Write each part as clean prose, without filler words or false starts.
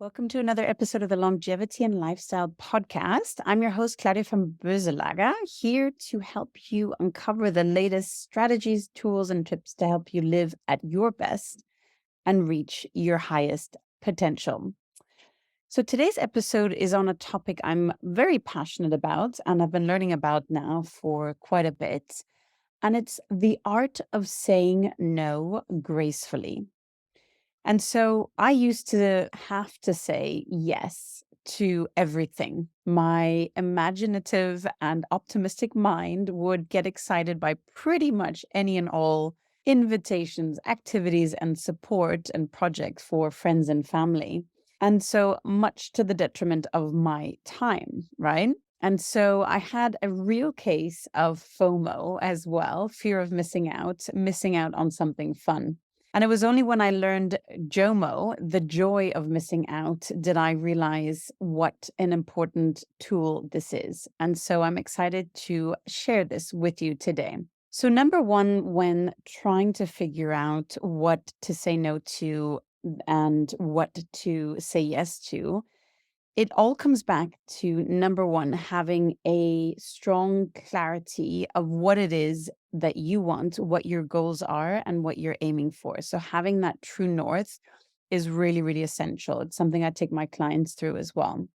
Welcome to another episode of the Longevity and Lifestyle Podcast. I'm your host, Claudia von Boeselager, here to help you uncover the latest strategies, tools, and tips to help you live at your best and reach your highest potential. So today's episode is on a topic I'm very passionate about and I've been learning about now for quite a bit. And it's the art of saying no gracefully. And so I used to have to say yes to everything. My imaginative and optimistic mind would get excited by pretty much any and all invitations, activities, and support and projects for friends and family. And so much to the detriment of my time, right? And so I had a real case of FOMO as well, fear of missing out on something fun. And it was only when I learned JOMO, the joy of missing out, did I realize what an important tool this is. And so I'm excited to share this with you today. So, number one, when trying to figure out what to say no to and what to say yes to, it all comes back to number one, having a strong clarity of what it is that you want, what your goals are, and what you're aiming for. So having that true north is really, really essential. It's something I take my clients through as well.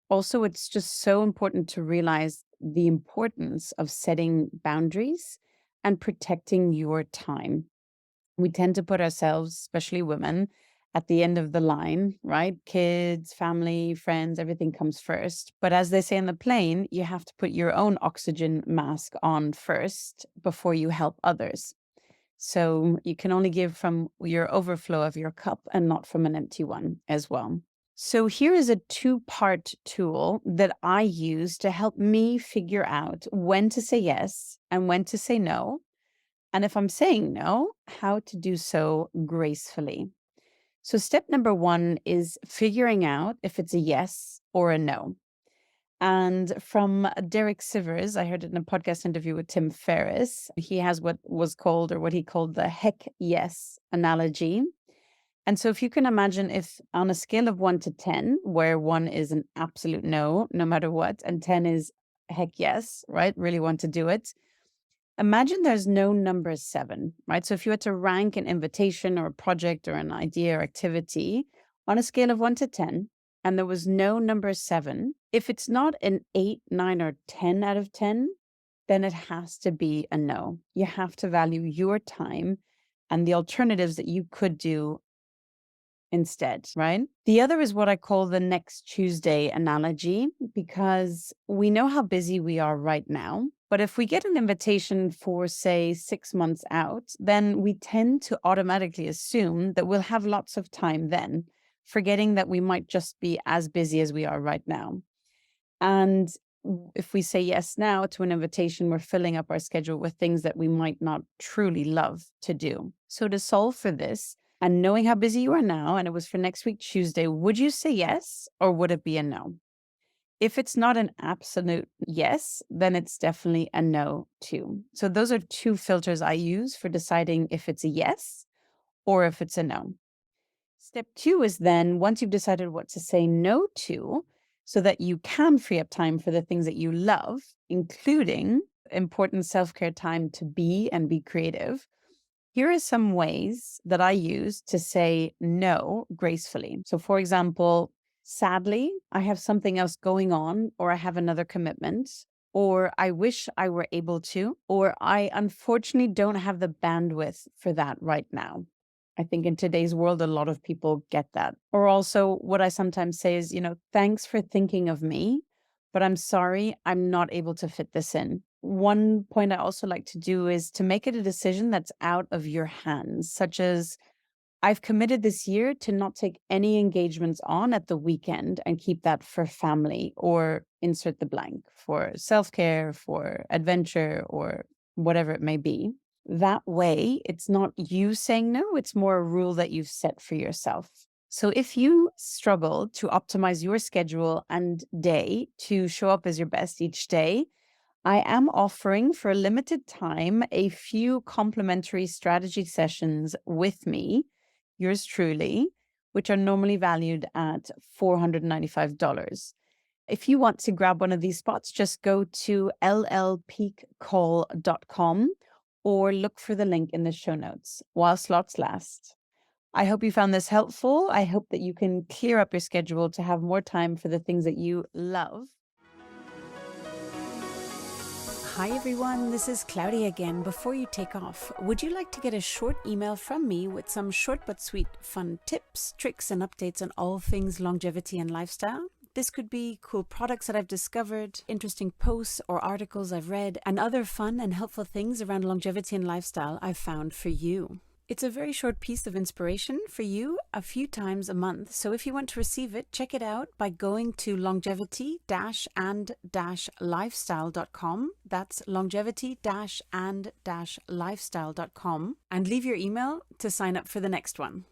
Also, it's just so important to realize the importance of setting boundaries and protecting your time. We tend to put ourselves, especially women, at the end of the line, right? Kids, family, friends, everything comes first. But as they say in the plane, you have to put your own oxygen mask on first before you help others. So you can only give from your overflow of your cup and not from an empty one as well. So here is a two-part tool that I use to help me figure out when to say yes and when to say no. And if I'm saying no, how to do so gracefully. So, step number one is figuring out if it's a yes or a no. And from Derek Sivers, I heard it in a podcast interview with Tim Ferriss. He has what was called, or what he called, the heck yes analogy. And so, if you can imagine, if on a scale of 1 to 10, where 1 is an absolute no, no matter what, and 10 is heck yes, right? Really want to do it. Imagine there's no number 7, right? So if you had to rank an invitation or a project or an idea or activity on a scale of 1 to 10, and there was no number 7, if it's not an 8, 9, or 10 out of 10, then it has to be a no. You have to value your time and the alternatives that you could do instead, right? The other is what I call the next Tuesday analogy, because we know how busy we are right now. But if we get an invitation for, say, 6 months out, then we tend to automatically assume that we'll have lots of time then, forgetting that we might just be as busy as we are right now. And if we say yes now to an invitation, we're filling up our schedule with things that we might not truly love to do. So to solve for this, and knowing how busy you are now, and it was for next week, Tuesday, would you say yes or would it be a no? If it's not an absolute yes, then it's definitely a no too. So those are two filters I use for deciding if it's a yes or if it's a no. Step two is then, once you've decided what to say no to, so that you can free up time for the things that you love, including important self-care time to be and be creative. Here are some ways that I use to say no gracefully. So, for example, sadly, I have something else going on, or I have another commitment, or I wish I were able to, or I unfortunately don't have the bandwidth for that right now. I think in today's world, a lot of people get that. Or also, what I sometimes say is, thanks for thinking of me, but I'm sorry, I'm not able to fit this in. One point I also like to do is to make it a decision that's out of your hands, such as I've committed this year to not take any engagements on at the weekend and keep that for family, or insert the blank, for self-care, for adventure, or whatever it may be. That way, it's not you saying no, it's more a rule that you've set for yourself. So if you struggle to optimize your schedule and day to show up as your best each day, I am offering for a limited time a few complimentary strategy sessions with me, yours truly, which are normally valued at $495. If you want to grab one of these spots, just go to llpeakcall.com or look for the link in the show notes while slots last. I hope you found this helpful. I hope that you can clear up your schedule to have more time for the things that you love. Hi everyone, this is Claudia again. Before you take off, would you like to get a short email from me with some short but sweet fun tips, tricks and updates on all things longevity and lifestyle? This could be cool products that I've discovered, interesting posts or articles I've read, and other fun and helpful things around longevity and lifestyle I've found for you. It's a very short piece of inspiration for you a few times a month. So if you want to receive it, check it out by going to longevity-and-lifestyle.com. That's longevity-and-lifestyle.com and leave your email to sign up for the next one.